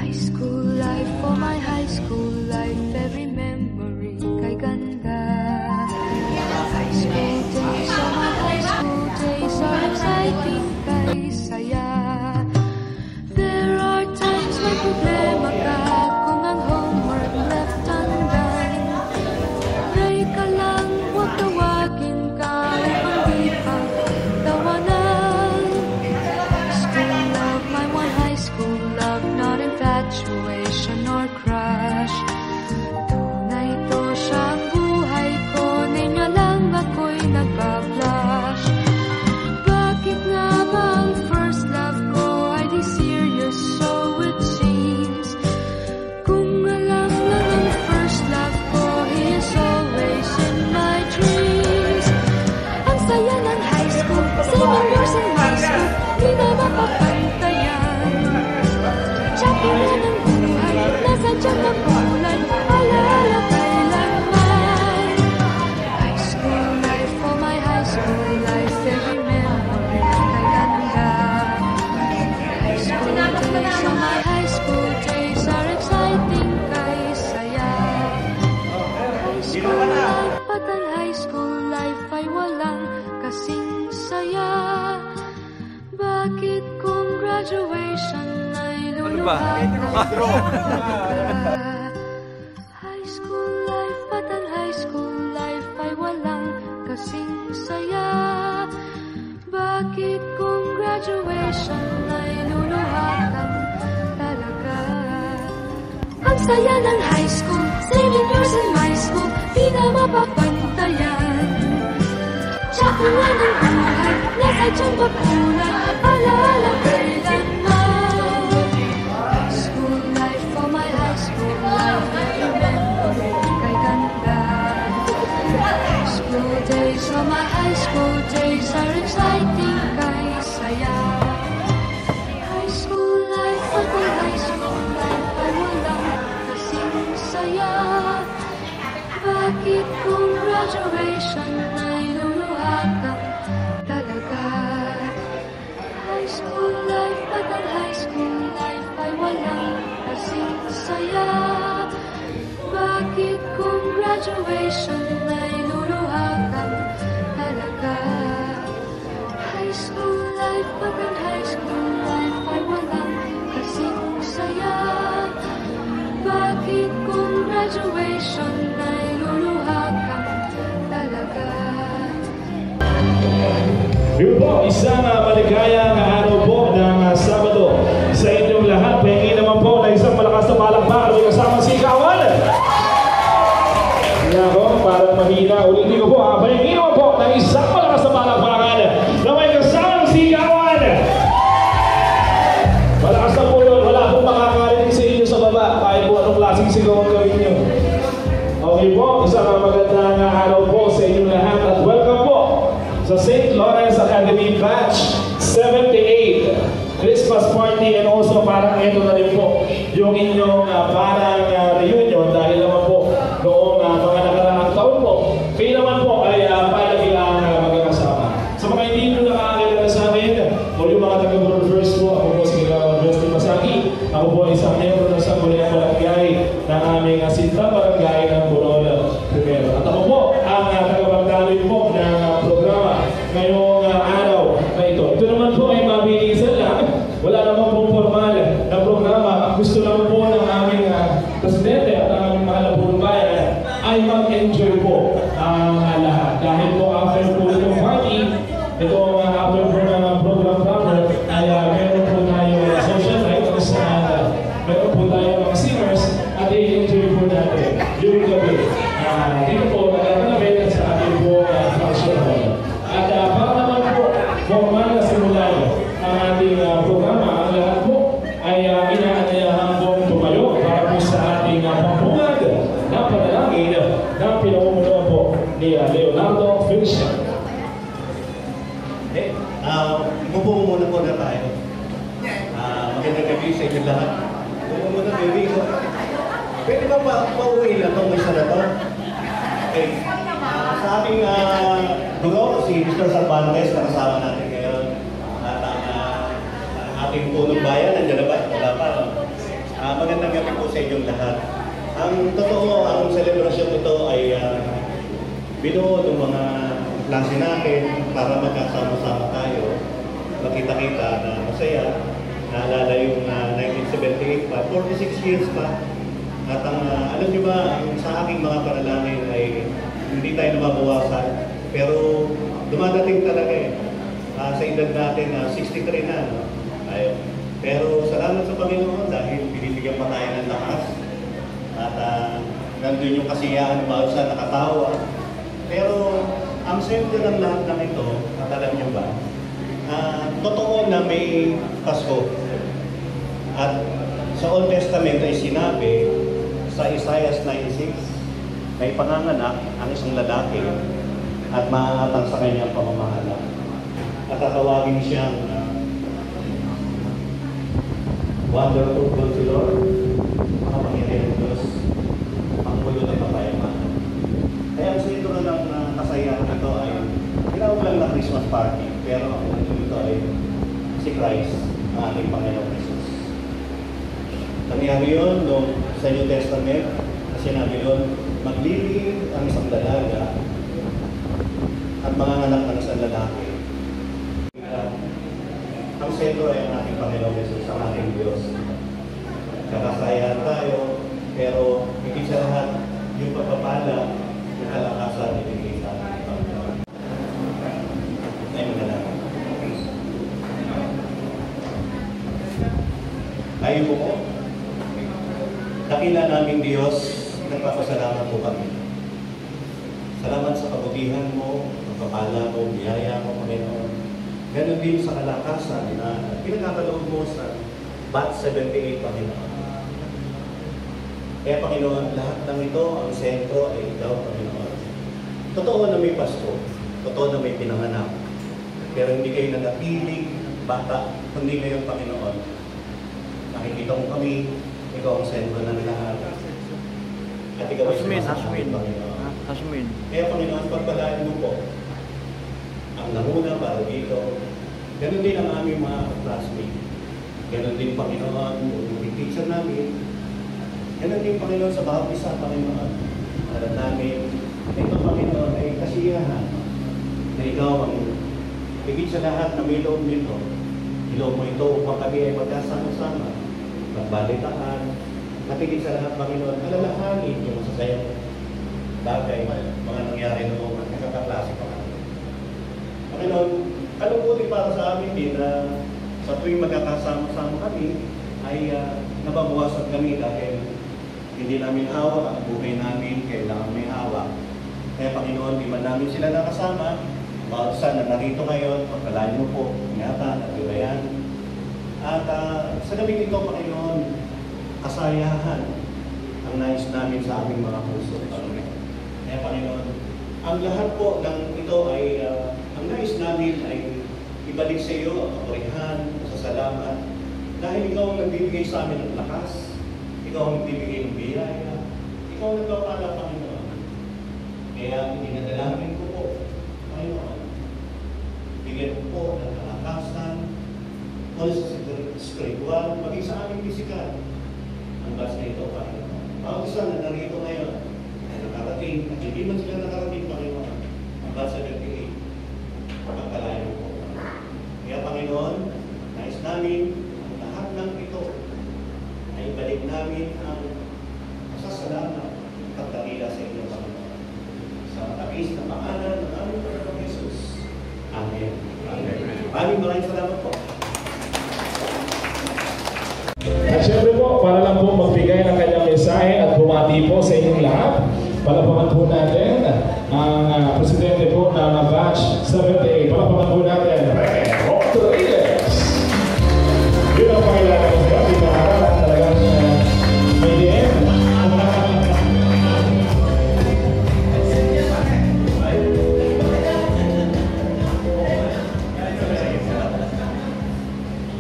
High school life, for my high school life, every memory kay ganda. High school days, oh my high school days are exciting kay saya. There are times may problema ka kung ang homework left undone. Pray ka lang, huwag tawagin ka upang di pagtawanan. School love, my one high school love, not infatuation or crush. Tunay to siyang buhay ko, niya lang ako'y nagbablush. Bakit nga ba ang first love ko ay di serious, so it seems? Kung alam lang ang first love ko, he is always in my dreams. Ang saya ng high school, saving years in high school, di na mapapantayan. Tsaka na ng buhay, nasa tiyan ng kulay, alaala kailanman. High school life, for my high school life, every memory kay ganda. High school days, oh my high school days are exciting kay saya. High school life, at ang high school life ay walang kasing saya. Bakit kung graduation ay luluhat ang high school life, at ang high school life ay walang kasing saya. Bakit kung graduation ay luluhat ang talaga? Ang saya ng high school, saving years in my school, di na mapapantayan. Tsaka nga ng buhay, nasa tiyan pagkulay, alaala kailanman. High school life, for my high school life, every memory kay ganda. High school days, oh my high school days are exciting kay saya. High school life, at ang high school life ay walang kasing saya. Bakit kung graduation ay luluhat ang talaga? High school life, at ang high school life ay walang kasing saya. Bakit kung graduation ay luluhat ang talaga? High school life, at ang high school life ay walang kasing saya. Bakit kung graduation ay luluhat ang talaga? Yun po, isang maligayang araw po ng Sabado sa inyong lahat. Pahingi naman po na isang malakas na palakpakan may kasama sigawan. Yan po, parang mahina. Ulitin ko po, pahingi naman po ng isang malakas na palakpakan na may kasama sigawan. Malakas na po yun, wala pong makakarinig sa inyo sa baba kahit po anong klaseng sigaw ang gawin nyo. Okay po, isang magandang araw po sa inyong lahat at welcome po sa St. Lawrence Academy Batch 78 Christmas Party, and also parang ito na rin po yung inyong parang reunion dahil naman po noong mga nakaraang taon po kayo naman po ay palagi ang magkakasama. Sa mga hindi nyo nakakilala sa amin o yung mga taga-Burol First po, ako po si Wesley Masaki. Ako po isang membro ng Sangguniang Barangay ng aming Sinta Barangay ng Burol Primero. At ako po ang taga-pagdaloy po ng programa ngayong araw na ito. Ito naman po ay mabilisan lang. Wala naman pong formal na programa. Gusto lang po ng aming presidente at ang aming mahal na purumbayan ay mag-enjoy po ang lahat. Dahil po after po itong party, ito after po ng program proper, ay meron po tayo social nights, meron po tayo mga singers at i-enjoy po natin yung gabi. Dito po nagkakalapit sa ating po function hall. At para naman po formal na simulan ang ating programa, ang lahat po ay inaanyayahan po tumayo para po sa ating pambungad na panalangin na pinamumunuan po ni Leonardo Feliciano. Umupo muna po na tayo. Magandang gabi sa inyo lahat. Umupo muna, baby. Pwede ba pauwi na itong isa na ito? Okay. Sa ating guro, si Mr. Cervantes, na kasama natin ngayon. At ang ating punong bayan, nandiyan na ba? Wala pa. Magandang gabi po sa inyong lahat. Ang totoo, ang selebrasyon ito ay binuo ng mga klase natin para magkasama-sama tayo, makita-kita na masaya. Naalala yung 1978 pa, 46 years pa. At alam niyo ba, sa aking mga panalangin ay hindi tayo nababawasan. Pero dumadating talaga sa edad natin na 63 na. No? Pero salamat sa Panginoon dahil binibigyan pa tayo ng lakas. At nandun yung kasiyahan ng bawat sa nakatawa. Pero ang sentro ng lahat ng ito, at alam niyo ba, totoo na may Pasko. At sa Old Testament ay sinabi sa Isaiah 96, may panganganak ang isang lalaki at maaatang sa kanyang pamamahala. At tatawagin siyang Wonderful Counselor, makapangyarihan ng Diyos, Panginoon ng Kapayapaan. Kaya ang sentro ng kasayahan ito ay tinawag lang na Christmas party, pero ang ito ay si Christ, ang ating Panginoong Jesus. Nangyari yun noong sa New Testament, na sinabi yun, maglilihim ang isang dalaga at manganganak ng isang lalaki. Ang sentro ay ang ating Panginoong Jesus, ang ating Diyos. Kakasayahan tayo, pero higit sa lahat, yung pagpapala, yung kalakasan, ibigay sa ating Panginoon. Ay manalangin. Tayo po. Dakila namin Diyos, nagpapasalamat po kami. Salamat sa kabutihan mo, pagpapala mo, biyaya mo, Panginoon. Ganon din sa kalakasan na pinagkakaloob mo sa Bat 78, Panginoon. Kaya Panginoon, lahat ng ito, ang sentro ay ikaw, Panginoon. Totoo na may Pasko, totoo na may pinanganak, pero hindi kayo nagatiling bata, kundi ngayon, Panginoon. Nakikita mo kami, ikaw ang sentro ng lahat. At ikaw ay sumasakin, Panginoon. Kaya Panginoon, pagpalaan mo po ang nanguna para dito. Ganon din ang aming mga classmates. Ganon din, Panginoon, yung teacher namin. Ganon din, Panginoon, sa bawat isa, Panginoon. Alam namin, na ito, Panginoon, ay kasiyahan na ikaw ang higit sa lahat na may loob nito. Iloob mo ito upang kami ay magkasama-sama, magbalitaan, at higit sa lahat, Panginoon, alalahanin yung masasayang bagay, mga nangyari noong nakakaklase, Panginoon. Panginoon, kalungkutin para sa amin din na sa tuwing magkakasama-sama kami ay nababawasan kami dahil hindi namin hawak ang buhay namin, kailangan may hawak. Kaya Panginoon, di man namin sila nakasama, bawat isa na narito ngayon, pagkalaan mo po, ingatan at iwayan. At sa gabing ito, Panginoon, kasayahan ang nais namin sa aming mga puso. Kaya Panginoon, ang lahat po ng ito ay ang nais namin ay ibalik sa iyo ang kapurihan, pasasalamat, dahil ikaw ang nagbibigay sa amin ng lakas, ikaw ang nagbibigay ng biyaya, ikaw ang nagpapala, Panginoon. Kaya itinadalangin ko po, Panginoon, bigyan ko po ng kalakasan, o sa spiritual, maging sa aming pisikal, ang bas na ito, Panginoon. Bawat isa na narito ngayon, ay nakarating, at hindi man sila nakarating, Panginoon, ang bas sa 38. Pagkalayo po. Kaya Panginoon, nais namin ang lahat ng ito ay ibalik namin ang pasasalamat at dakila sa inyo, Panginoon. Sa matabis na pangalan ng aming Panginoong Jesus. Amen. Amen. Maraming salamat po. At syempre po, para lang po magbigay ng kanyang mensahe at bumati po sa inyong lahat, palapakan po natin ang presidente po ng batch 78. Palapakan po natin, Rodriguez. Yun ang pangilala ko sa ating maharap at talagang may DM.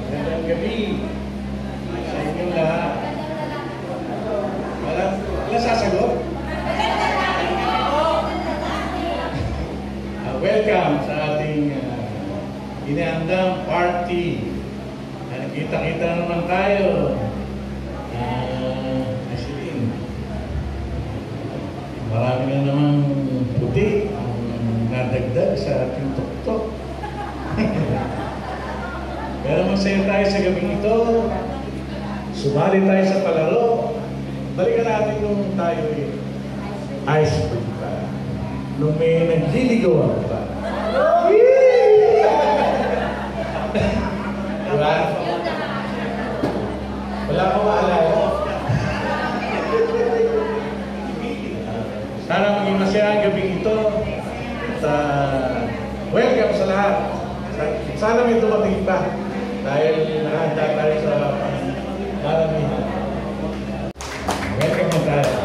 Magandang gabi sa inyong lahat. Wala sasagot? Welcome sa ating inaandang party. Nakita-kita naman tayo. masaya tayo sa gabing ito. Sumali tayo sa palaro. Balikan natin nung tayo ice cream pa. Nung may nagliligawan pa. Diba? Wala ko maalala. Sana maging masaya ang gabing ito. At welcome sa lahat. Sana may dumating pa. Dahil nakahanda tayo sa maramihan. Welcome na tayo.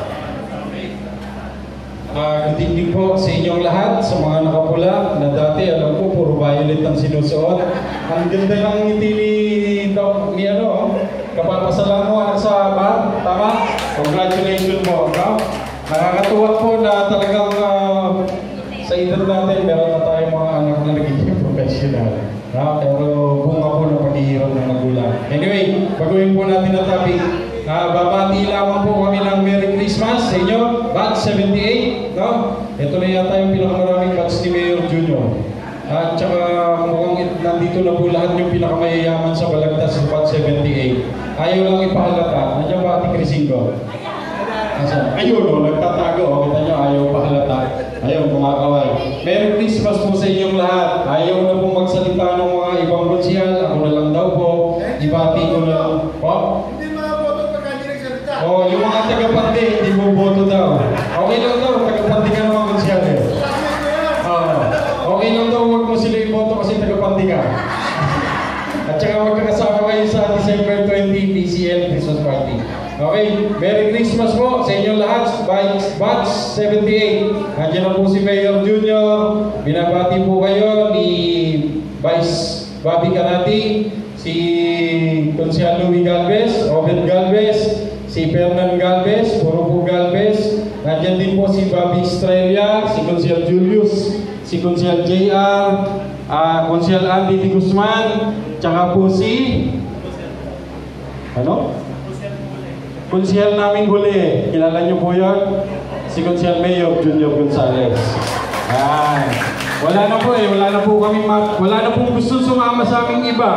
Good evening po sa inyong lahat, sa mga nakapula na dati alam ko puro violet ang sinusuot. Ang ganda ng ngiti ni kapapasalan mo anak sa bar, tama? Congratulations po, no? Nakakatuwa po na talagang sa edad natin meron na tayong mga anak na nagiging professional. No? Pero bunga po ng paghihirap ng magulang. Anyway, baguhin po natin ang topic. Babati lamang po kami ng Merry Christmas sa inyo, batch 78, no? Ito na yata yung pinakamaraming batch ni Mayor Junior. At saka mukhang nandito na po lahat yung pinakamayayaman sa Balagtas sa batch 78. Ayaw lang ipahalata. Nandiyan ba Ate Crisingo? Ayun o, nagtatago. Kita nyo, ayaw pahalata. Ayaw kumakaway. Merry Christmas po sa inyong lahat. Ayaw na po magsalita ng mga ibang konsyal. Ako na lang daw po. Ibati ko na lang. Oh, yung mga taga-pandi, hindi mo boto daw. Okay lang daw, taga-pandi ka naman konsyal eh. Okay lang daw, huwag mo sila i-boto kasi taga-pandi ka. At saka magkakasama kayo sa December 20 PCL Christmas Party. Okay, Merry Christmas po sa inyong lahat. Batch 78. Nandiyan na po si Mayor Junior. Binabati po kayo ni Vice Bobby Canati, si Consial Louie Galvez, Obed Galvez, si Fernan Galvez, Purupo Galvez. Nandiyan din po si Bobby Estrella, si Consial Julius, si Consial JR, Consial Andy Di Guzman, tsaka po si Consial namin huli. Kilala niyo po yun? Si Consial Mayor Junior Gonzales. Wala na po wala na po gusto sumama sa aming iba.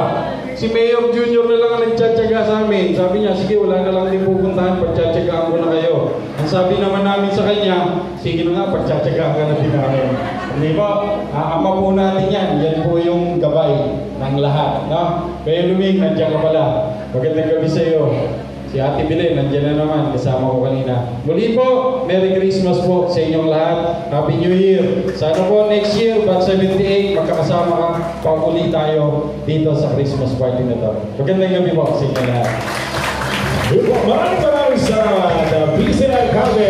Si Mayor Junior na lang ang nagtsatsaga sa amin. Sabi niya, sige, wala na lang din pupuntahan, pagtsatsagaan ko na kayo. Ang sabi naman namin sa kanya, sige na nga, pagtsatsagaan ka na din namin. Hindi ba? Ama po natin yan. Yan po yung gabay ng lahat. No? Kaya Luming, nandiyan ka pala. Magandang gabi sa iyo. Si Ate Belen, nandiyan na naman. Kasama ko kanina. Muli po, Merry Christmas po sa inyong lahat. Happy New Year. Sana po next year, batch 78, magkakasama ka pa uli tayo dito sa Christmas party na to. Magandang gabi po sa inyong lahat. Maraming salamat. Vice Alcalde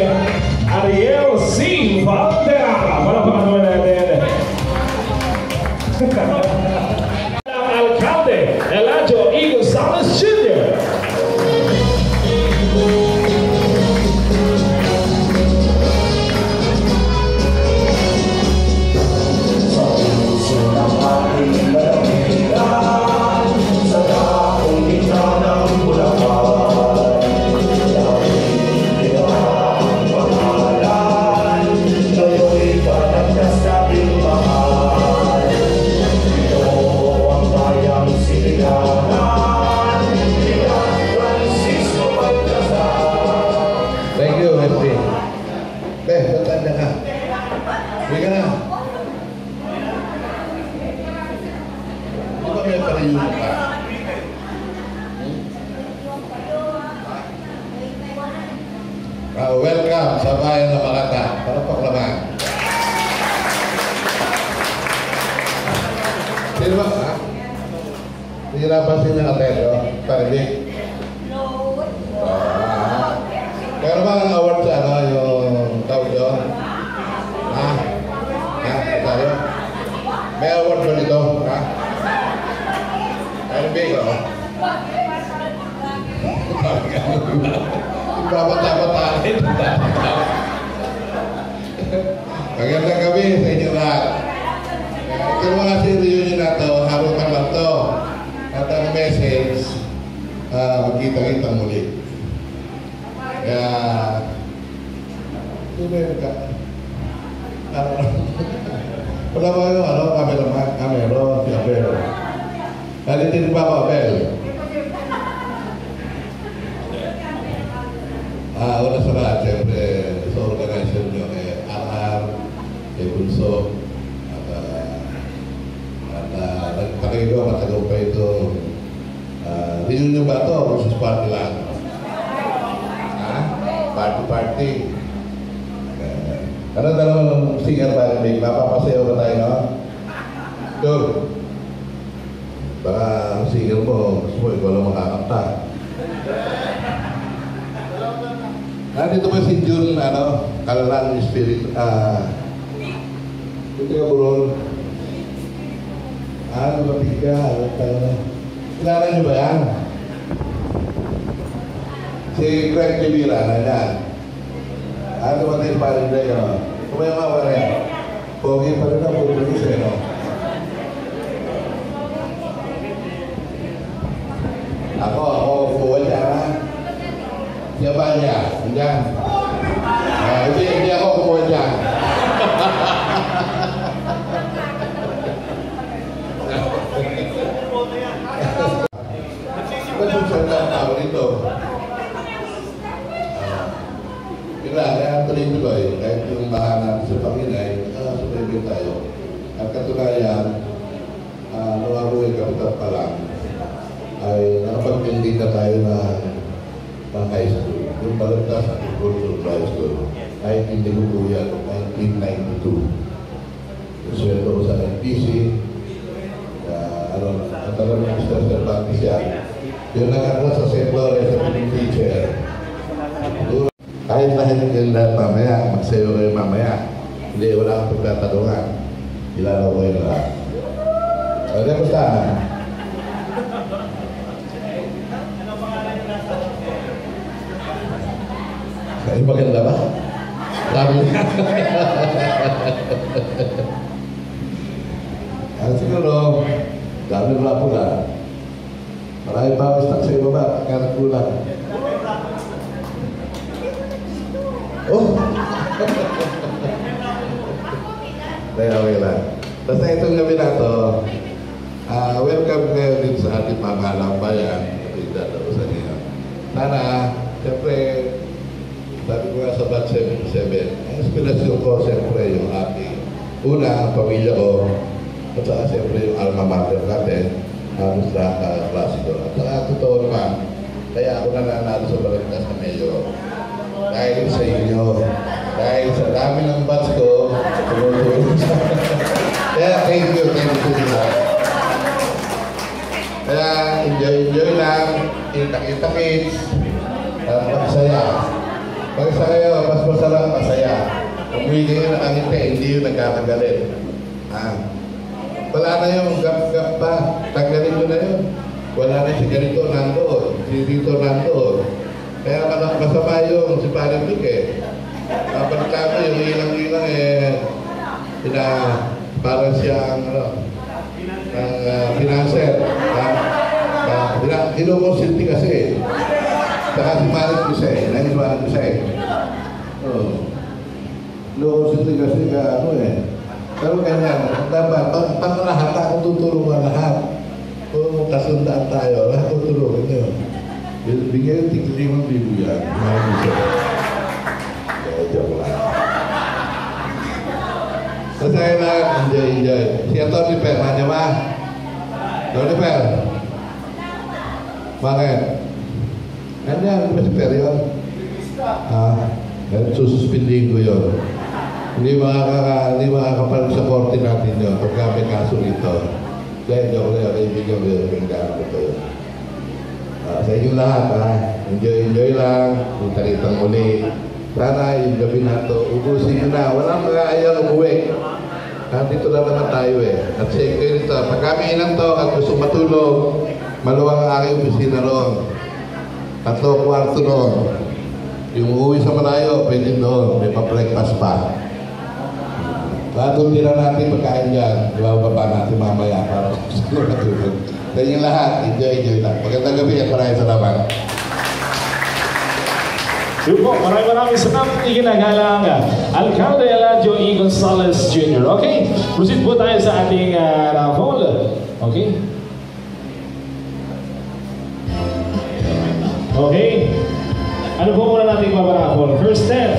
Ariel C. Valderrama. Malapakan naman natin. Alcalde Eladio E. Gonzalez Jr. Welcome sa bayan ng Makata. Para paklaman. Sino ba? Hihirapan siya ng atendo? Parinig? No. Pero ba ang award sa yung tawag doon? Tayo? May award doon ito? Parinig ko? Babat-babat. Magandang gabi sa inyo lahat. Terima kasih reunion na ito. Harukan lang ito. At ang message, magkita-kita muli. Kaya, tuloy ka. Wala ba yung camera, si Abero. Nalitin pa ako, Abel. Una sa lahat, siyempre, sa organization nyo, RR, Bunso, at nagpakigo, matagal pa ito. Reunion ba ito? Versus party lang? Party. Ano dalawang singer ba rin? Mapapasayaw ba tayo, no? Dur. Baka singer mo, gusto mo, ikaw lang makakanta. Nandito ba si Jun, Kalalang Spirit, ito ka buron. Matig ka, kilala niyo ba yan? Si Craig Libira, na yan. Dumating pa rin tayo, no? Kumayama pa rin. Pogi pa rin ang pupulis, no? Ako, buwan niya, ha? Siya ba niya? Diyan. Hindi ako kumuha niya. Ba't yung salita ang tao nito? Kaya tuloy-tuloy, kahit yung bahanan sa Panginay, nakasulitin tayo. At katunayan, nawaruin kapitan pa lang, ay nakapagpindi na tayo ng high school. Yung balagtas at yung high school, kahit hindi ko po yan, 1992. Sweldo ko sa NPC, at alam ng Mr. Cervantes yan. Yung nakakala sa St. Lawrence sa piling teacher. Kahit lahat yung lahat mamaya, magsayo kayo mamaya. Hindi, wala kang pagtatanungan. Ilalaw ko yung lahat. Ano ba saan? Ay, maganda ba? Sabi niya. Siguro, dami wala po na. Marami pa ako stuck sa iyo ba? Karat kulang. Oh! Okay lang. Basta itong gabi na ito, welcome kayo din sa ating mga bayan. Ito yung dadalo sa inyo. Sana, siyempre, sabi ko nga sa Bat 77, ang inspirasyon ko, siyempre, yung aking una, ang pamilya ko, at saka siyempre yung alma mater natin, halos lahat na klase ko. At saka totoo naman, kaya ako nananalo sa Balagtas na Mayor. Dahil sa inyo, dahil sa dami ng batch ko, tumutulong sa kaya thank you lahat. Kaya enjoy lang, kita kids, magsaya. Pagsa kayo, mas masarap, masaya. Umuwi kayo nakangiti, hindi yung nagkakagalit. Wala na yung gap-gap pa, tanggalin mo na yun. Wala na si ganito nandoon, si dito nandoon. Kaya masama yung si Parang Vic Kapalitan ko yung ilang-ilang parang siyang financer. Kinukonsulti kasi. Saka si Parang Vic nais Parang Vic kinukonsulti kasi pero ganyan, dapat pang-lahat akong tutulungan lahat. Kung kasundaan tayo, lahat tutulungan nyo. Bigyan yung tig-5,000 yan. Joke lang. Masaya lang, enjoy. Si Tony Per, nanya ba? Tony Per? Bakit? Ganyan, di ba si Per yun? Sususpindihin ko yun. Hindi makakapalag sa korte natin yun pagka may kaso dito. Dahil joke lang, kaibigan ko yun, pagkaan ko yun. Sa inyong lahat, enjoy lang, punta-ritang muli. Sana yung gabi na ito, ubusin nyo na. Walang mga ayaw umuwi. Dito na naman tayo At safe kayo nito. Pag kami inan to at gusto matulog, maluwang ang aking opisina roon. 3 kwarto roon. Yung uuwi sa malayo, pwede doon. May pa-breakfast pa. Doon tira natin pagkain dyan. Ibababa natin mamaya para gusto matulog. Sa inyong lahat, enjoy lang. Magandang gabi at maraming salamat. Yun po, maraming salamat. Ikinagalang Alcalde Eladio E. Gonzalez Jr. Okay, proceed po tayo sa ating raffle. Okay. Okay? Ano po muna natin paparapol? First 10.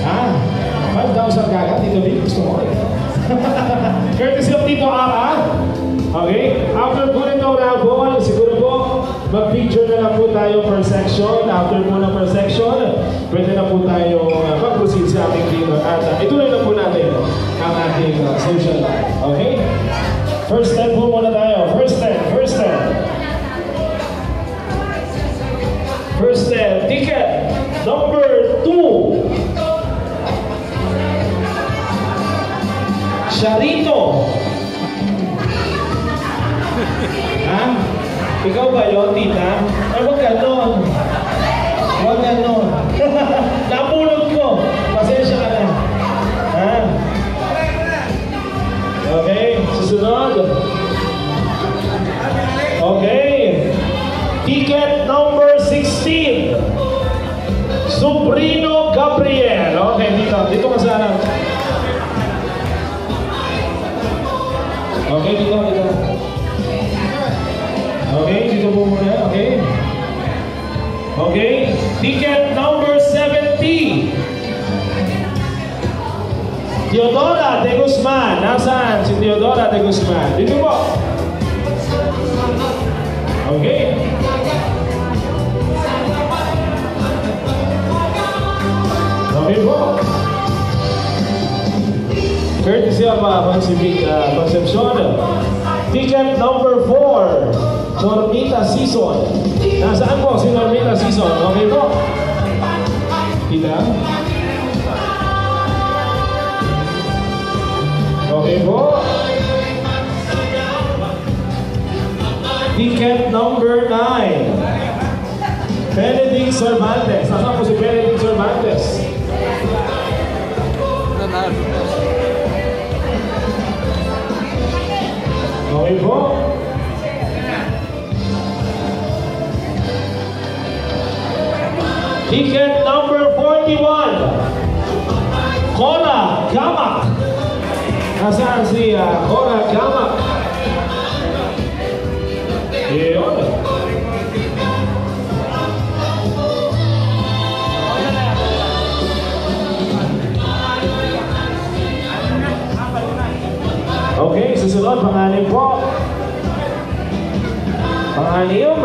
Ha? 5,000 kagad? Tito Vic, gusto mo rin. Courtesy of Tito Ara. Okay? After po nito rapol, siguro po, mag-picture na lang po tayo per section. After po na per section, pwede na po tayo mag-proceed sa ating dinner. At ituloy na po natin ang ating social life. Okay? First 10 po muna tayo. First 10. First 10. Ticket number 2. Charito. Ha? Ikaw ba yun, tita? Ay, wag ganon. Wag ganon. Napulot ko. Pasensya ka na. Ha? Okay, susunod. Okay. Ticket number 16. Sobrino Gabriel. Okay, dito ka sana. Okay, dito. Okay, dito po muna. Okay. Okay. Ticket number 70. Teodora de Guzman. Nasaan si Teodora de Guzman? Dito po. Okay. Okay po. Courtesy of Pacific Concepcion. Ticket number 4. Normita Season. Nasaan po si Normita Season? Okay po. Tita? Okay po. Ticket number 9. Benedict Cervantes. Nasaan po si Benedict Cervantes? Okay po. Ticket number 41. Cora Gamak. Nasaan si Cora Gamak? Yun. Okay, susunod, pangalim po. Pangalim.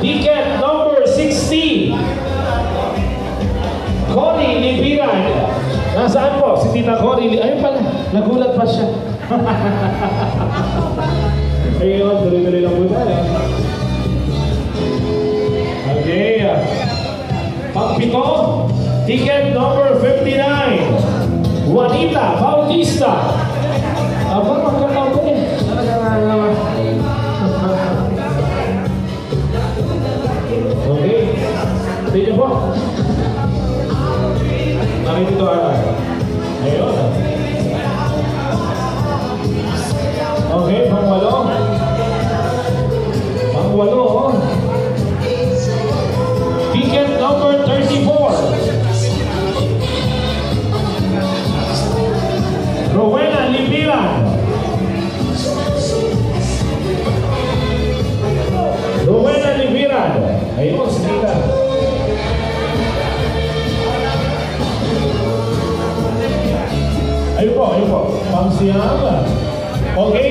Ticket number 60. Cory Libiran. Nasaan po? Si Tita Cory. Ayun pala, nagulat pa siya. Ayun, tuloy-tuloy lang po tayo. Okay. Pagpito, ticket number 59. Juanita Bautista. Abang magkakaw po eh. Okay. Tignan po. Nakita ito aral. Ayun. Okay, pangwalo. Pangwalo. Ticket number 34. Rowena Libiran. Rowena Libiran. Ayun, sige. Ayun po. Pangsiyam. Okay.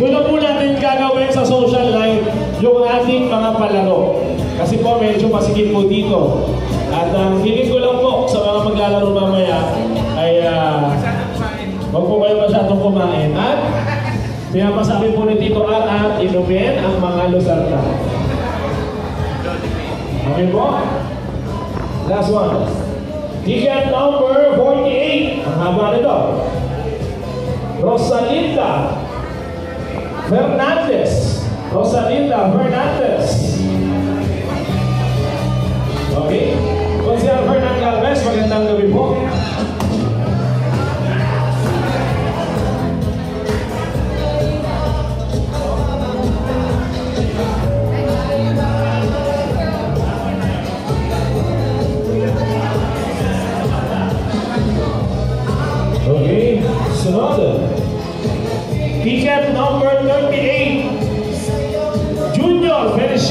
Doon po natin gagawin sa social life yung ating mga palaro. Kasi po medyo masigit po dito. At ang hiling ko lang po sa mga maglalaro mamaya ay huwag po kayo masyadong kumain. At pinapasabi po ni Tito at inumin ang mga lusarta. Okay po? Last one. Ticket number 48. Ang haba nito. Rosalinda Fernandez. Rosalinda Fernandez. Okay. Consider Fernand Galvez. Magandang gabi po. Okay, sunod. Ticket number 38. Junior Feliciano.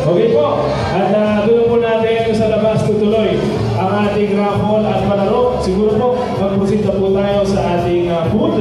Okay po. At doon po natin sa labas tutuloy ang ating raffle at palaro. Siguro po, mag-proceed na po tayo sa ating food.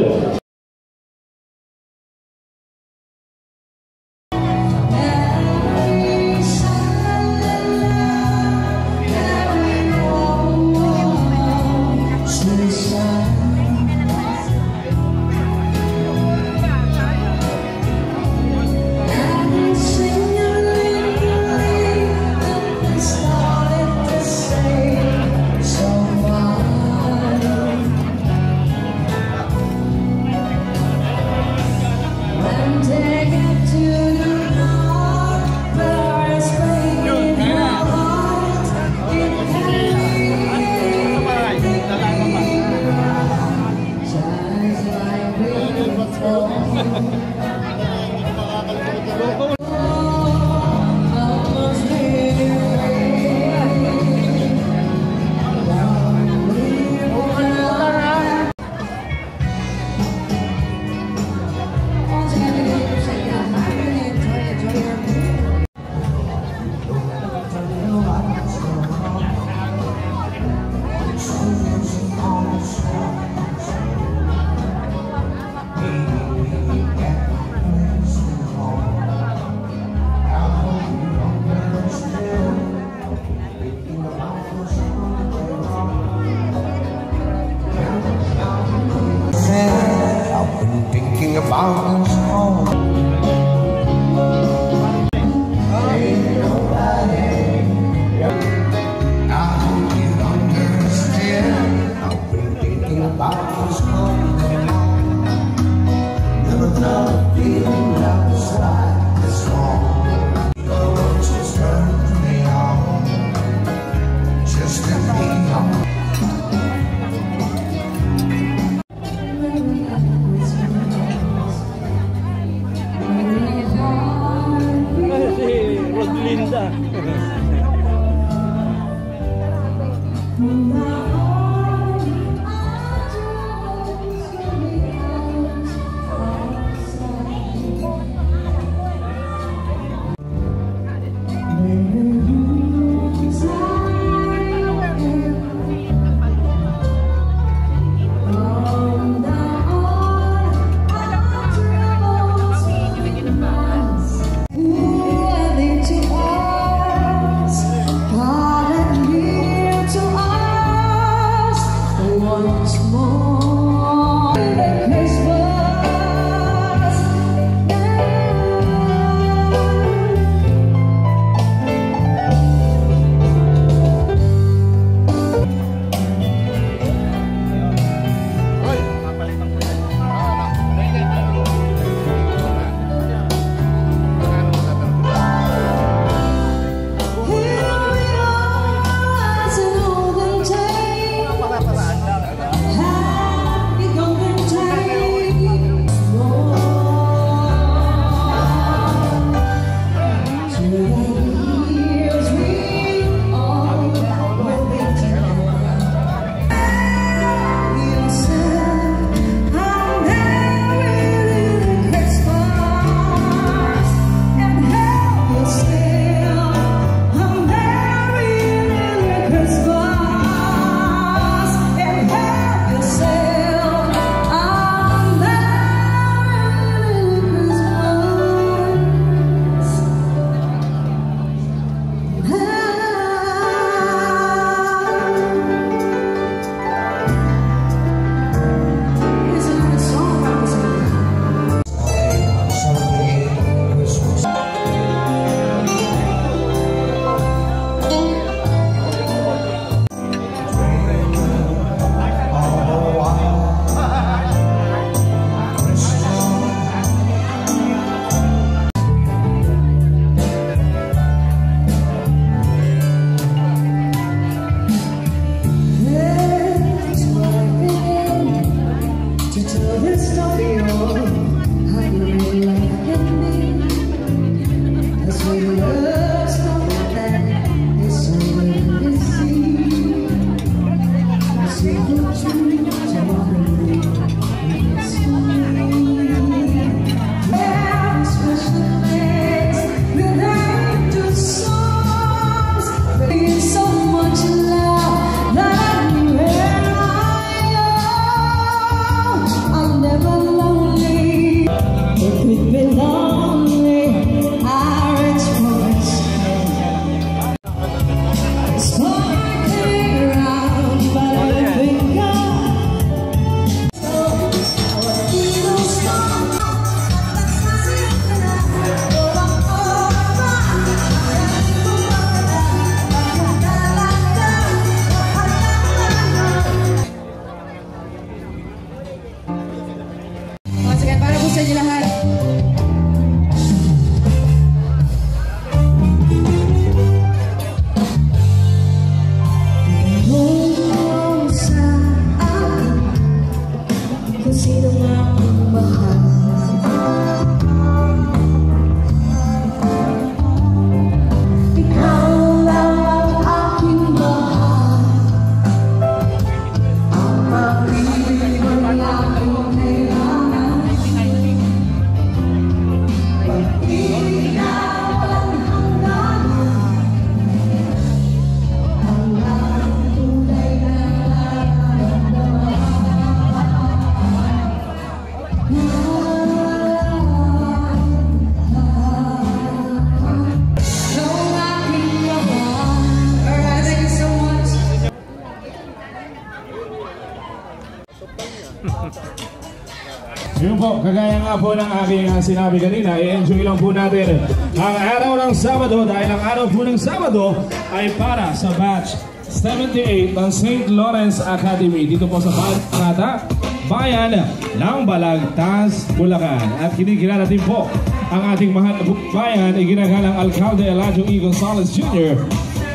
Yun po, kagaya nga po ng aking sinabi kanina, i-enjoy lang po natin ang araw ng Sabado dahil ang araw po ng Sabado ay para sa batch 78 ng St. Lawrence Academy dito po sa Panata, bayan ng Balagtas, Bulacan. At kinikilala din po ang ating mahal na bayan ay ginagalang Alcalde Eladio E. Gonzales Jr.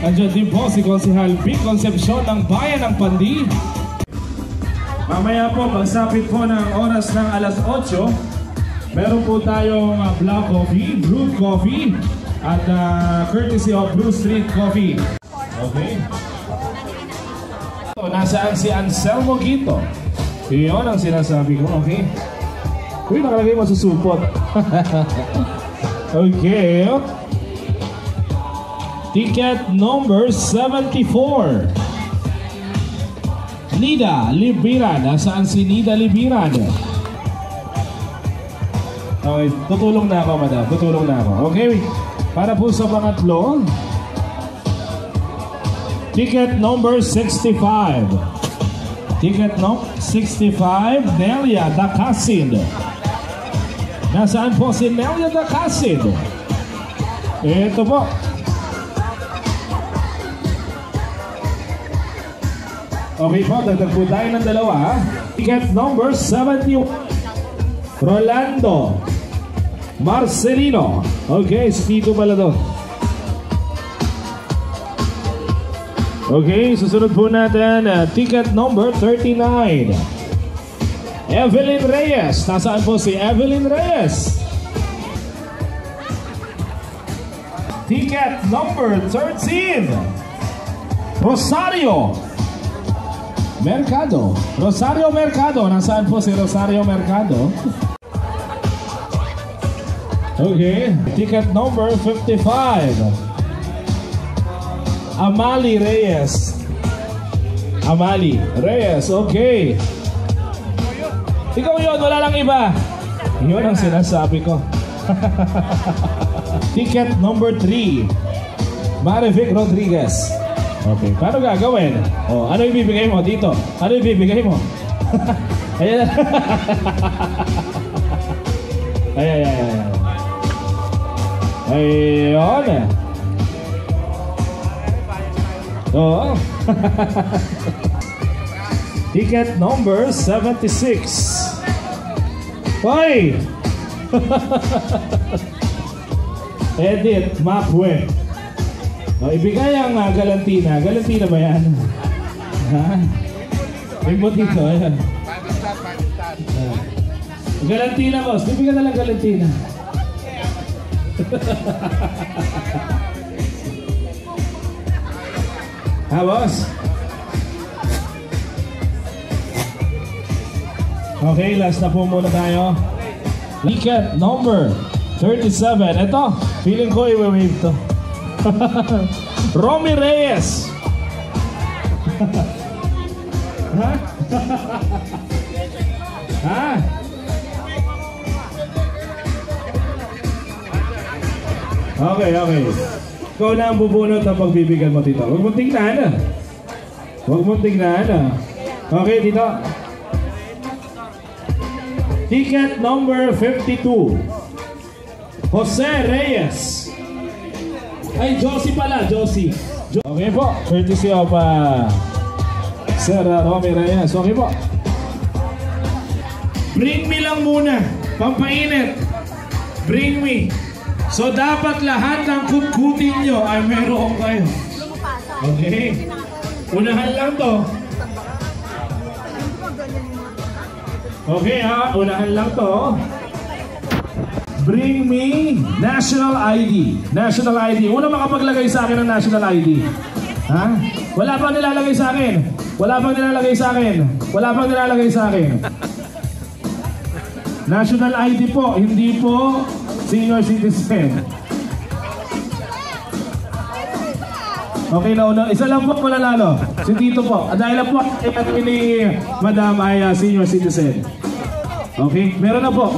Andiyan din po si Konsehal Big Concepcion ng bayan ng Pandi. Mamaya po, pagsapit po ng oras ng alas 8, meron po tayong black coffee, brewed coffee, at courtesy of Blue Street Coffee. Okay? Nasaan si Anselmo Quito? Yun ang sinasabi ko, okay? Uy, nakalagay mo susupot. Okay. Ticket number 74. Nida Libiran. Nasaan si Nida Libiran? Okay, tutulong na ako, madam. Tutulong na ako. Okay, para po sa pangatlo. Ticket number 65. Ticket number 65, Nelia Dacasid. Nasaan po si Nelia Dacasid? Ito po. Okay po, dagdag po tayo ng dalawa. Ticket number 71, Rolando Marcelino. Okay, dito pala doon. Okay, susunod po natin ticket number 39, Evelyn Reyes. Nasaan po si Evelyn Reyes? Ticket number 13, Rosario Mercado. Rosario Mercado. Nasaan po si Rosario Mercado? Okay, ticket number 55, Amali Reyes. Amali Reyes, okay. Ikaw yun, wala lang iba. Yun ang sinasabi ko. Ticket number 3, Marivic Rodriguez. Okay, paano gagawin? Oh, ano ibibigay mo dito? Ano ibibigay mo? Ayan. Ayan. Ayun. Oo. Ticket number 76. Hoy! Edith Mapwe. O, ibigay ang galantina. Galantina ba yan? Ha? Ibot dito. Ayan. Galantina, boss. Ibigay na lang galantina. Ha, boss? Okay, last na po muna tayo. Ticket number 37. Ito, feeling ko i-wave to. Romy Reyes. Ha? Ha? Okay. Ikaw na ang bubunot ng pagbibigyan mo dito. Huwag mong tingnan. Okay, dito. Ticket number 52, Jose Reyes. Ay, Josie pala, Josie. Okay po, courtesy of Sir Romy Reyes. Okay po. Bring me lang muna, pampainit. Bring me. So dapat lahat ng kutkutin nyo ay meron kayo. Okay. Unahan lang to. Okay ha, unahan lang to. Bring me national ID. National ID. Una makapaglagay sa akin ng national ID. Ha? Wala pang nilalagay sa akin. National ID po, hindi po senior citizen. Okay na una. Isa lang po mananalo. Si Tito po. Dahil lang po ni Madam ay senior citizen. Okay? Meron na po.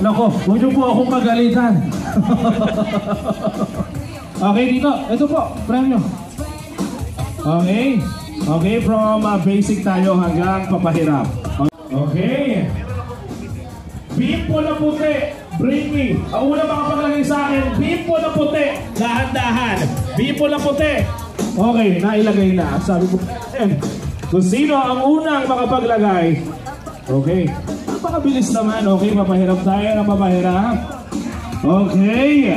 Nako, huwag niyo po akong pagalitan. Okay, Tito. Ito po, premyo. Okay, from basic tayo hanggang papahirap. Okay. Bimpo na puti. Bring me. Ang una makapaglagay sa akin, bimpo na puti. Dahan-dahan. Bimpo na puti. Okay, nailagay na. Sabi ko, kung sino ang unang makapaglagay. Okay. Napakabilis naman. Okay, mapahirap tayo na mapahirap. Okay.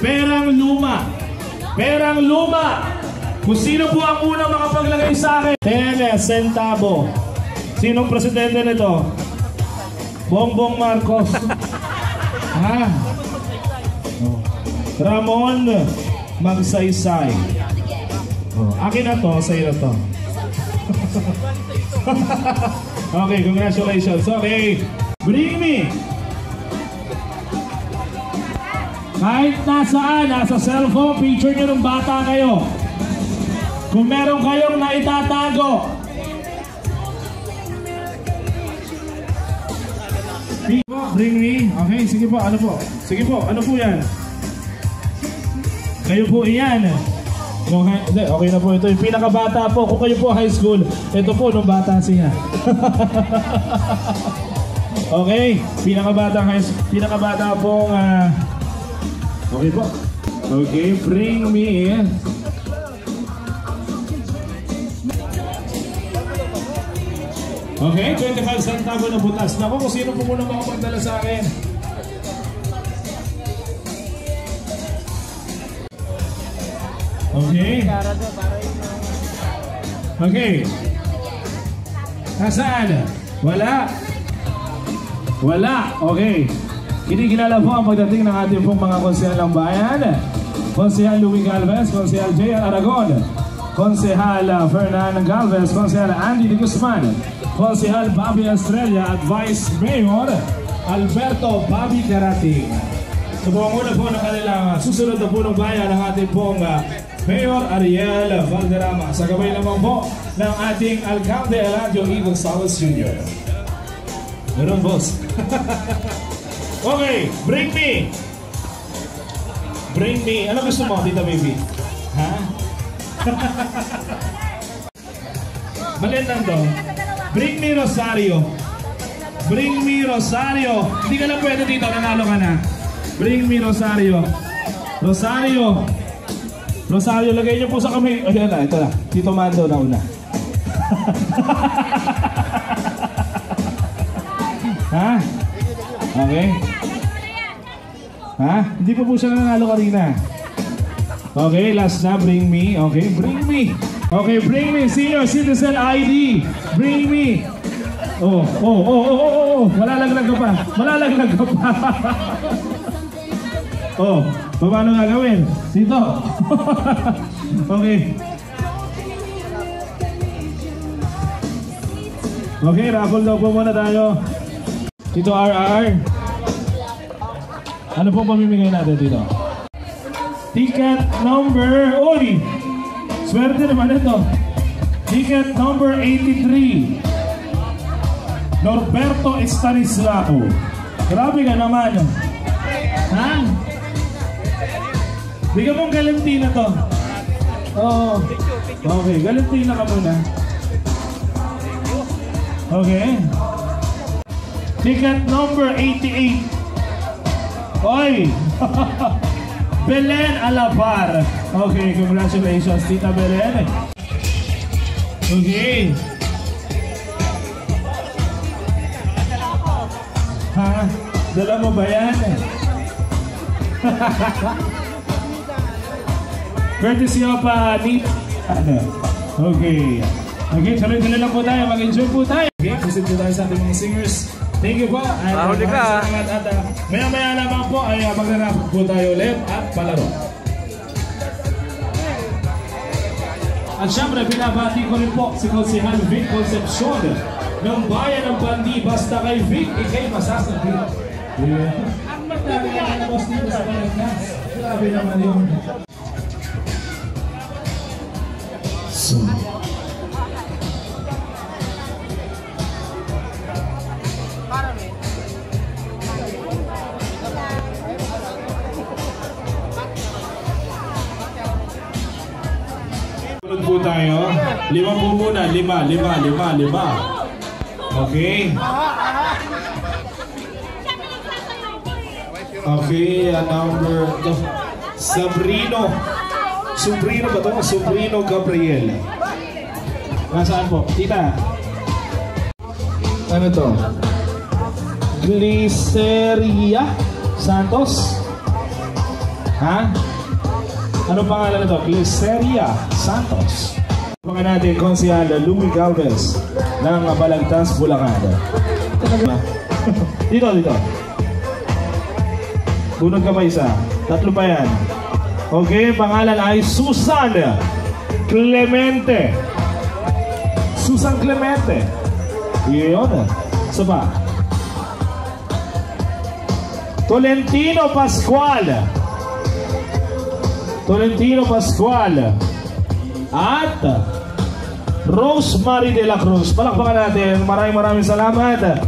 Perang luma. Perang luma. Kung sino po ang unang makapaglagay sa akin. 10 centavo. Sinong presidente nito? Bongbong Marcos. Ha? Oh. Ramon Magsaysay. Oh. Akin na to, sa'yo na to. Okay, congratulations. Okay. Bring me. Kahit nasaan, nasa cellphone, picture nyo ng bata kayo. Kung meron kayong naitatago. Bring me. Okay, sige po. Ano po? Sige po, ano po yan? Kayo po iyan. Okay na po ito. Yung pinakabata po. Kung kayo po high school, ito po nung bata siya. Okay, pinakabata pong okay po. Okay, bring me. Okay, 25 centavo na butas. Naku, kung sino po muna makapagdala sa akin. Okay. Okay. Nasaan? Wala. Wala. Okay. Kinikilala po ang pagdating ng ating pong mga konsehal ng bayan. Konsehal Louie Galvez, Konsehal J.R. Aragon, Konsehal Fernand Galvez, Konsehal Andy de Guzman, Konsehal Bobby Estrella at Vice Mayor Alberto Bobby Carating. So buong una po ng kanilang susunod na po ng bayan ng ating pong Mayor Ariel Valderrama. Sa gabay naman po ng ating Alcalde Eladio E. Gonzalez Jr. Meron, boss. Okay, bring me. Bring me. Ano gusto mo, Tita Baby? Ha? Maliit lang to. Bring me Rosario. Bring me Rosario. Hindi ka lang pwede dito, nanalo ka na. Bring me Rosario. Rosario. Rosario, lagay niyo po sa kamay. Ayan na, ito na. Tito Mando na una. Ha? Okay. Ha? Hindi pa po siya nanalo kanina. Okay, last na. Bring me. Okay, bring me. Okay, bring me. Senior Citizen ID. Bring me. Oh. Malalaglag ka pa. Malalaglag ka pa. Oh, paano nga gawin? Dito. Okay. Okay, raffle daw po muna tayo. Tito RR. Ano pong pamimigay natin dito? Ticket number... Uy! Swerte naman ito. Ticket number 83. Norberto Estanislao. Grabe ka naman. Ha? Bigyan mong galantina to. Oo. Okay, galantina ka muna. Okay. Ticket number 88. Oy! Belen Alabar. Okay, congratulations, Tita Belen. Okay. Ha? Dala mo ba yan? Courtesy of Nip. Okay. Okay, tuloy-tuloy lang po tayo. Mag-enjoy po tayo. Okay, proceed po tayo sa ating mga singers. Thank you po. Mahuli ka. At maya-maya naman po ay mag-rap po tayo ulit at palaro. At syempre, pinabati ko rin po si Konsehal Vic Concepcion ng bayan ng Bandi. Basta kay Vic, ikay masasabi. Ang magdami na kalabas dito sa Pilipinas. Grabe naman yun. So, sunod po tayo. 5 po muna. 5. Okay. Okay, number Sabrino. Sobrino ba ito? Sobrino Gabriel. Nasaan po? Tita. Ano to? Gliceria Santos? Ha? Ano pangalan nito? Gliceria Santos. Pangalan natin, Konsehal Louie Galvez ng Balagtas, Bulacan. Dito. Bunod ka pa isa. Tatlo pa yan. Okay, pangalan ay Susan Clemente. Susan Clemente. Yun. Isa pa. Tolentino Pascual. At Rosemary de la Cruz. Palakpakan natin. Maraming salamat.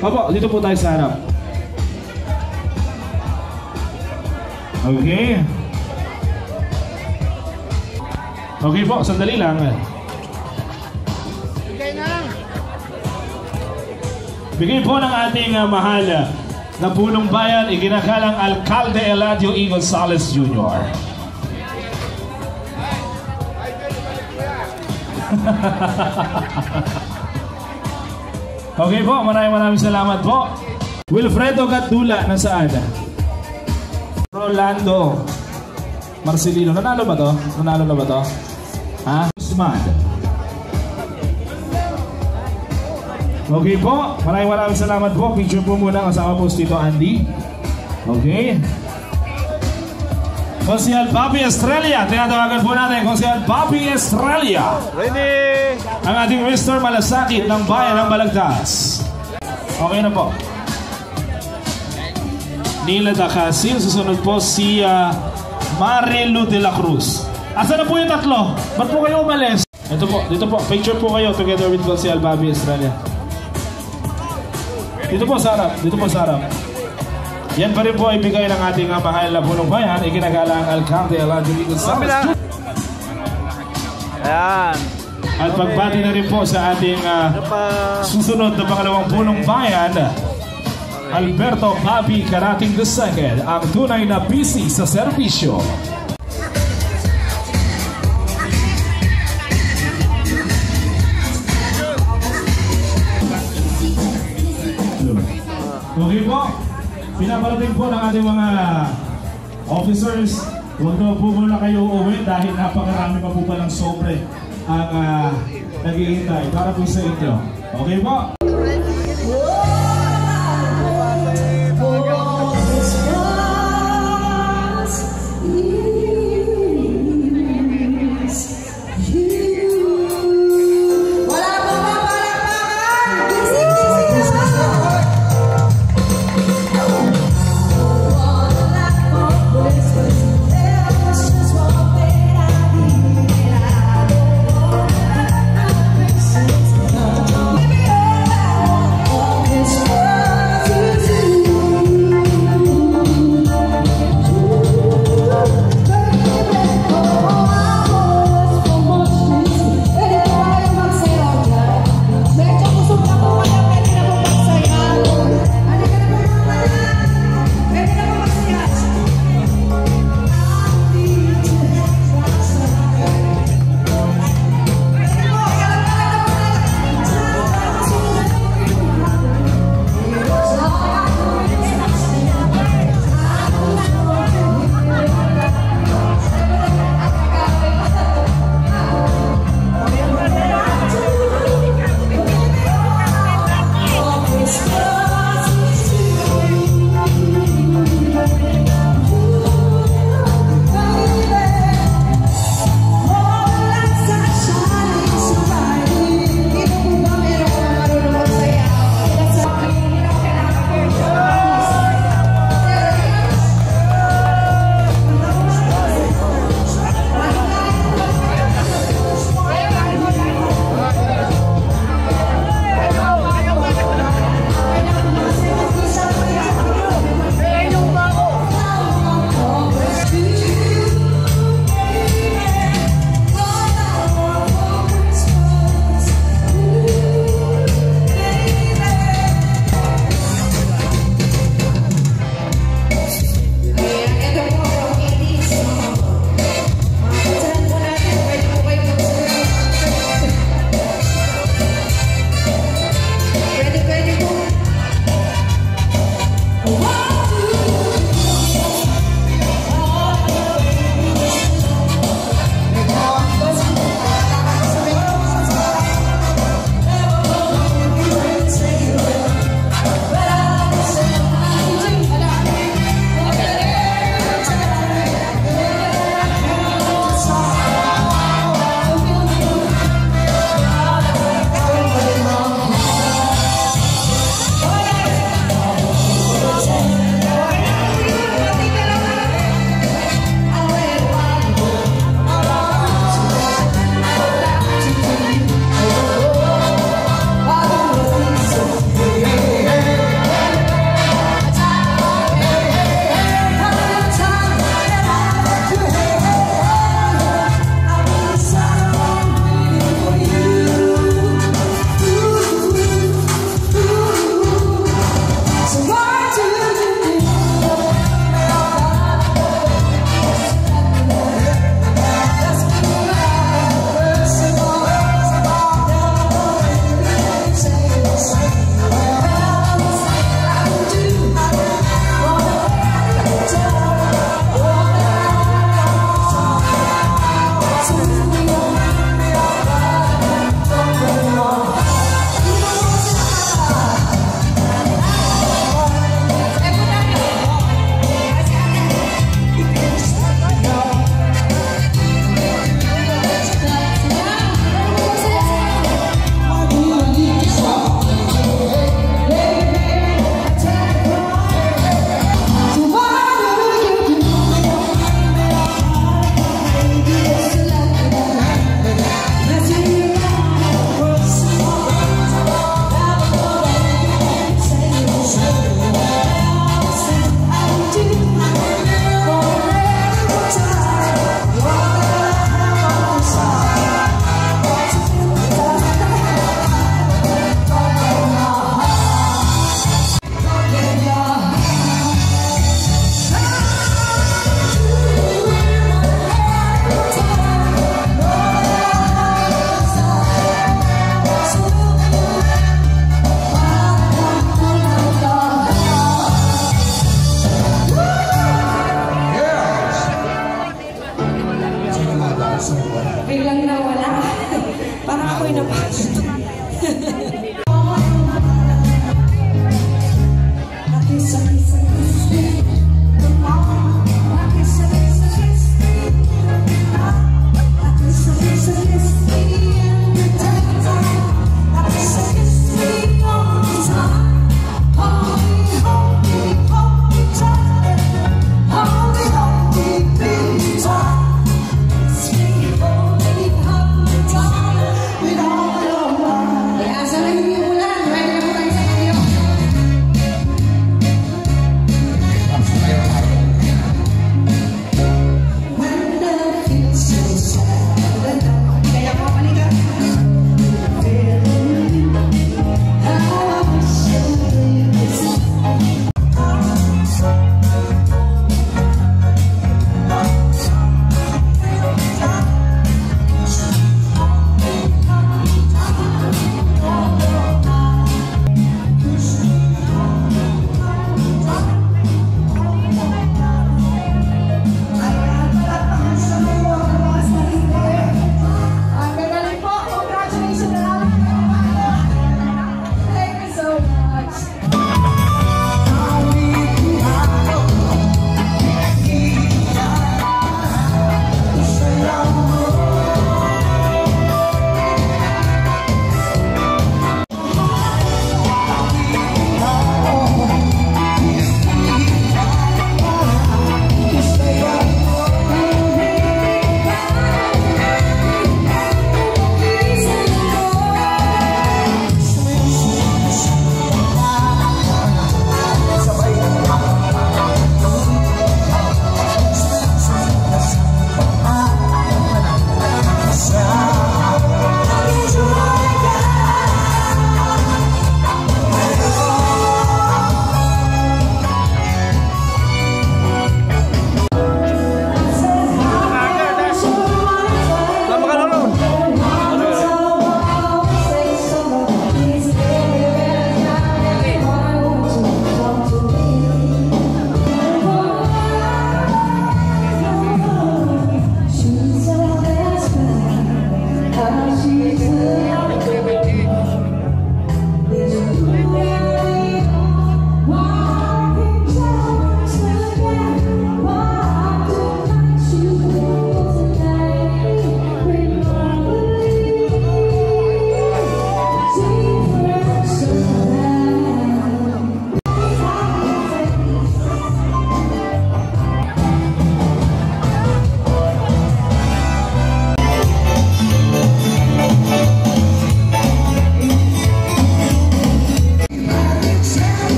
Opo, dito po tayo sa harap. Okay. Okay po, sandali lang. Bigay po ng ating mahal na punong bayan, iginagalang Alcalde Eladio E. Gonzales Jr. Okay po, maraming salamat po. Wilfredo Gatdula, nasaan? Rolando Marcelino, nanalo ba to? Nanalo na ba to? Ha? Usman. Okay po, maraming salamat po. Picture po muna kasama po Tito Andy. Okay. Konsehal Bobby Estrella, tinatawagan po natin Konsehal Bobby Estrella. Ready! Ang ating Mr. Malasakit ng Bayan ng Balagtas. Okay na po. Nila Dacasil, susunod po si Marilu de la Cruz. Asa na po yung tatlo? Ba't po kayo umalis? Ito po, dito po, picture po kayo together with Konsehal Bobby Estrella. Dito po sa harap. Yan pa rin po ibigay ng ating mahal na punong bayan, iginagalang Alcalde Eladio E. Gonzales. Ayan. At pagbati na rin po sa ating susunod na pangalawang punong bayan, Alberto Bobby Carating II, ang tunay na busy sa serbisyo. Okay po, pinaparating po ng ating mga officers, huwag na po muna kayo uuwi dahil napakarami pa po palang sobre ang naghihintay para po sa inyo. Okay po? Yeah.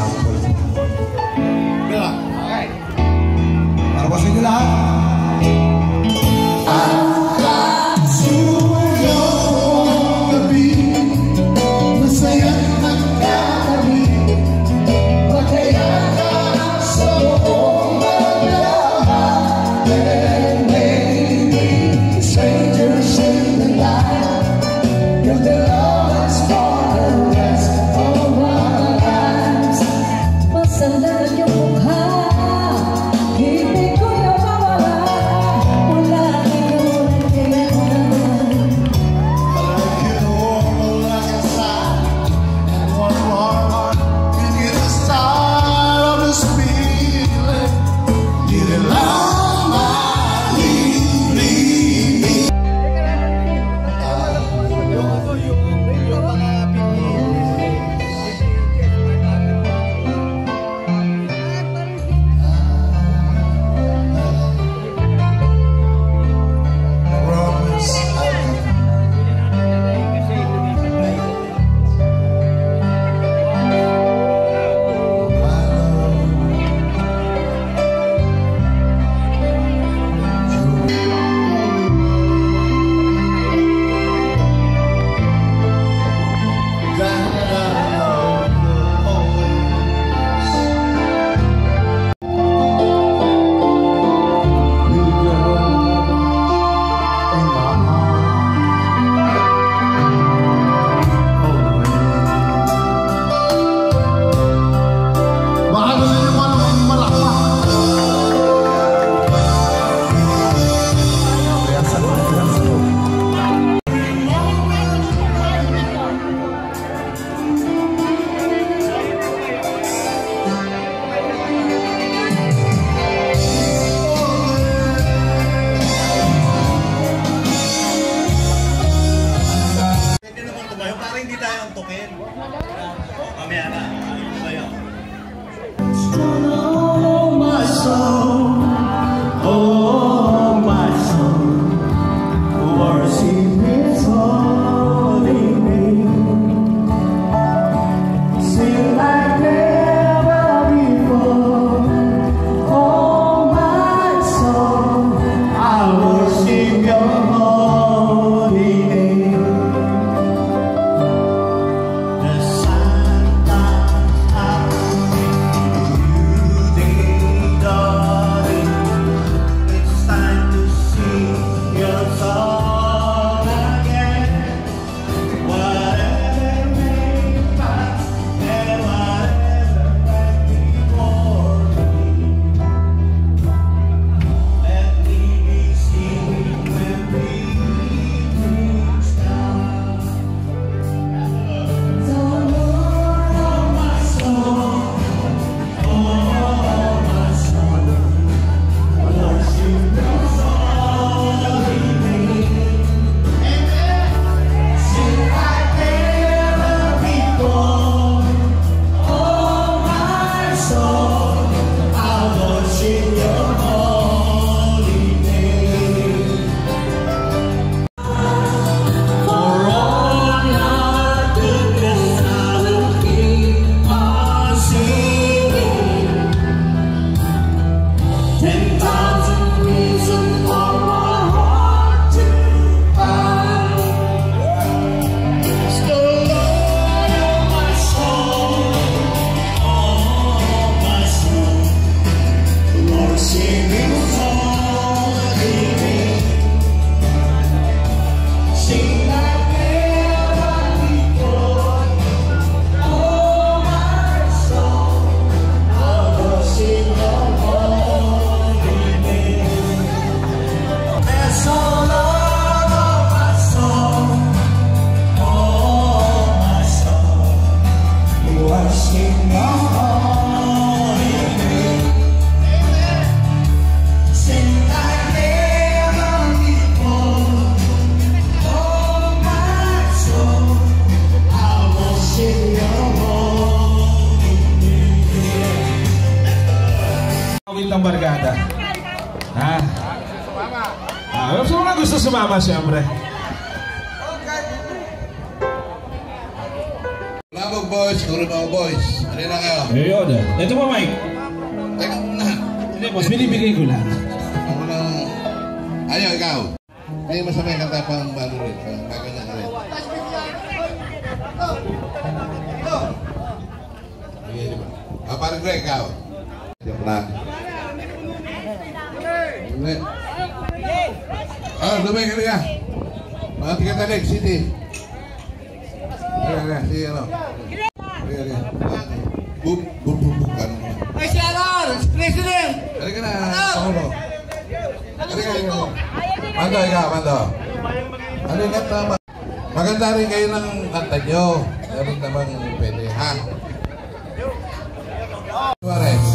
sample. Okay. Para po sa inyo lahat. Ng barkada. Ha? Sino na gusto sumama siyempre? Mabog boys, puro mga boys. Ano na kayo? Ayun. Ito pa, Mike. Teka muna. Hindi, boss, binibigay ko lang. Ako lang. Ayaw, ikaw. Hindi masama yung kanta pang balo rin. Kaganda ka rin. Parang Greg, ikaw. Joke lang. Lumay ka rin. Mga tiga-talig, City. Si ano? Bukan. Ay, si Alar! President! Halika na, Pangulo. Halika. Mando, ikaw, Mando. Halika tama. Maganda rin kayo ng kanta nyo. Meron naman pwede, ha? Suarez.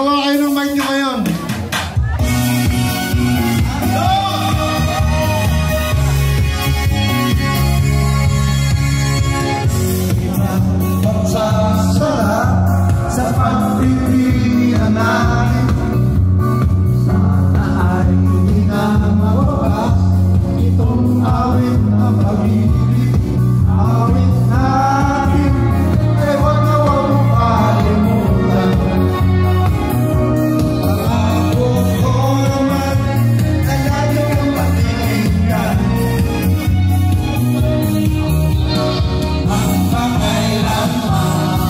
Gawa kayo ng mic nyo ngayon. Sa pagpipilian natin, sana ay hindi na mawakas itong awit na pag-ibig. Awit natin, ay huwag na huwag mong kalimutan. Pangako ko naman na lagi kang patinggan. Ang pangailanman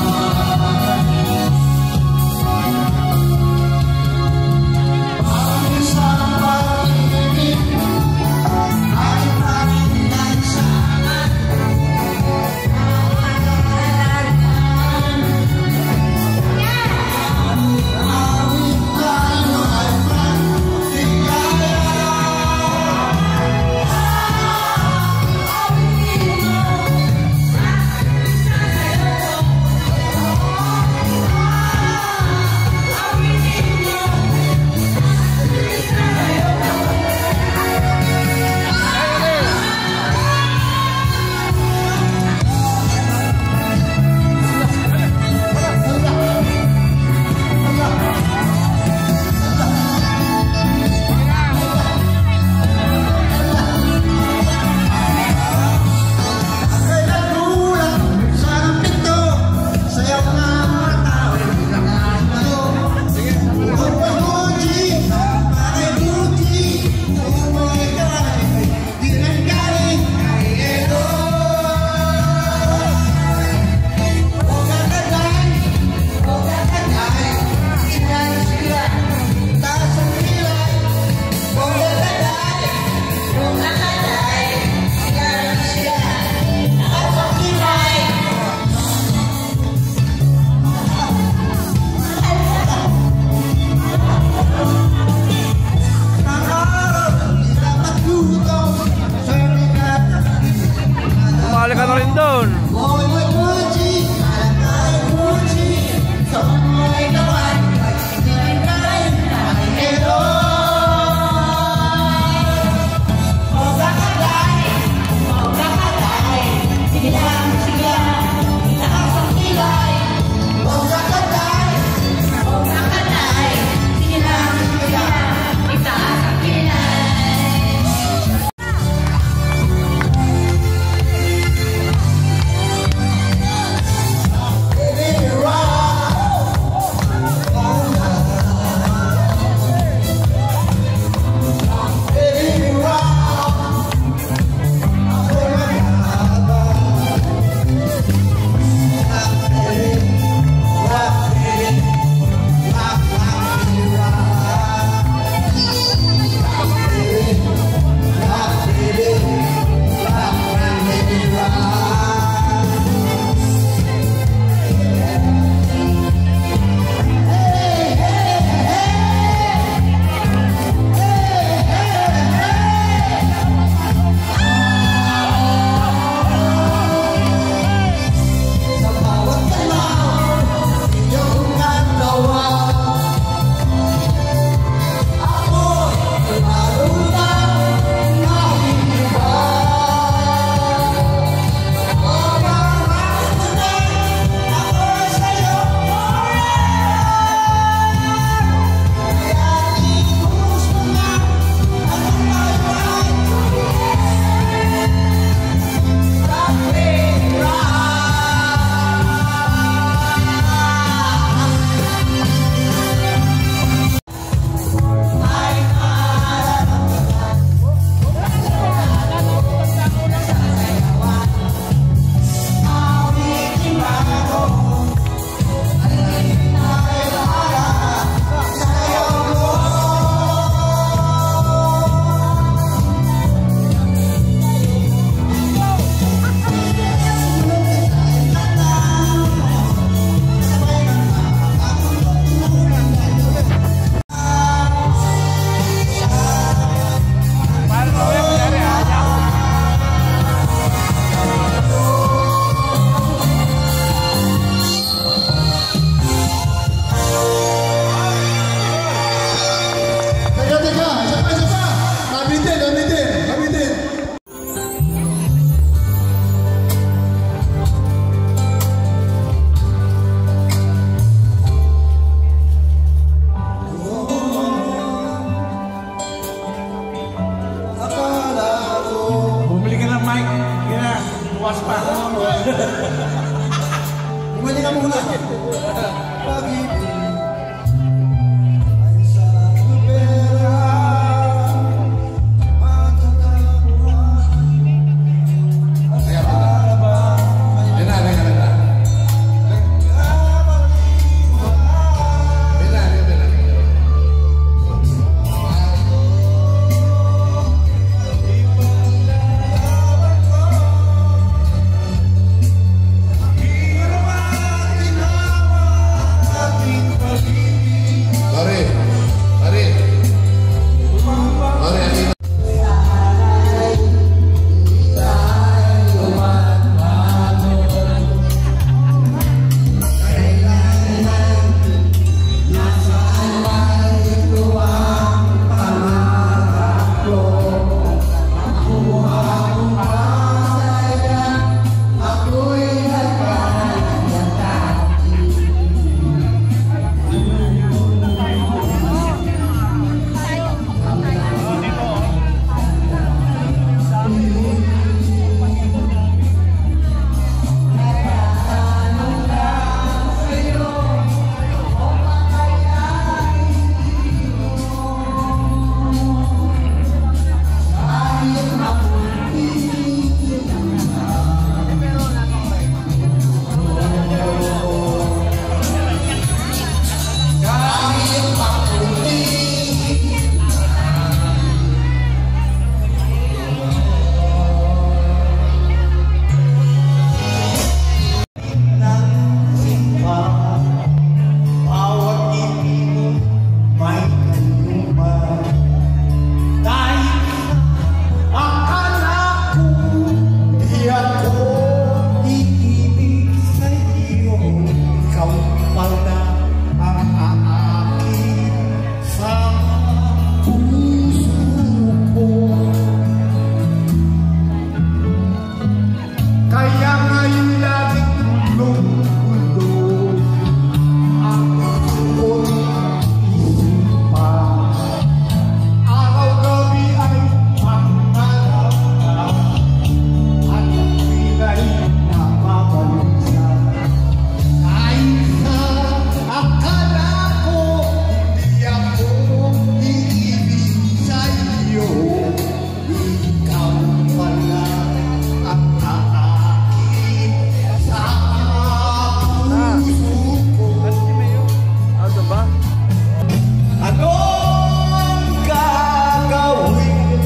Anong gagawin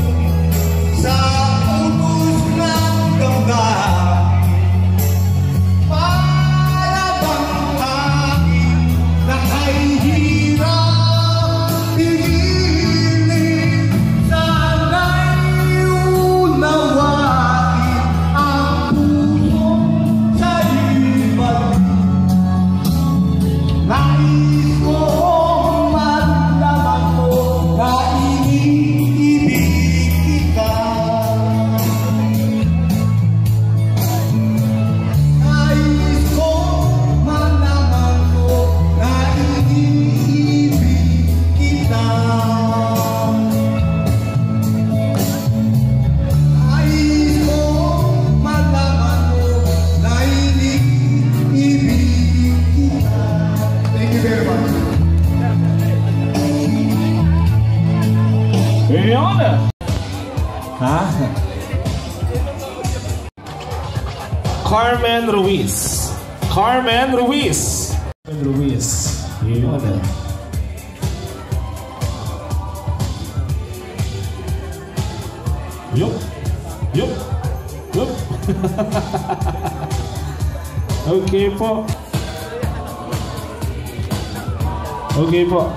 sa utos ng damdamin? Para bang aking nakahihirap piliin? Sana'y unawain ang puso sa ibalik. Nais ko malaman mo na iniibig kita. Nais ko malaman mo na iniibig kita. Nais ko malaman mo na iniibig kita. Thank you very much. Ayun! Ha? Carmen Ruiz. Carmen Ruiz. Carmen Ruiz. Ayun. Yup. Yup. Yup. Okay po. Okay po.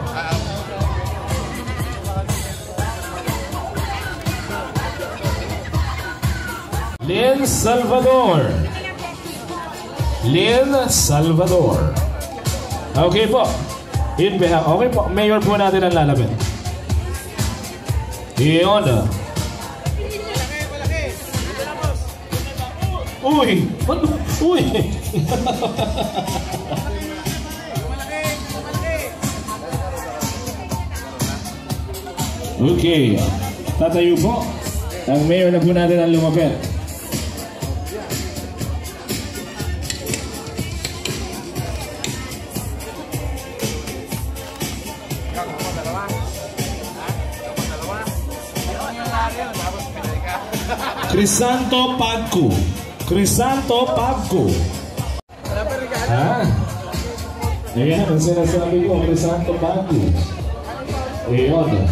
Lynn Salvador. Lynn Salvador. Okay po. Okay po. Mayor po natin ang lalapit. Iyon. Uy! Uy! Okay. Tatayo po. Ang mayor na po natin ang lumapit. Crisanto Pagco. Crisanto Pagco. Ha? Ayan, ang sinasabi ko, Crisanto Pagco. Ayun.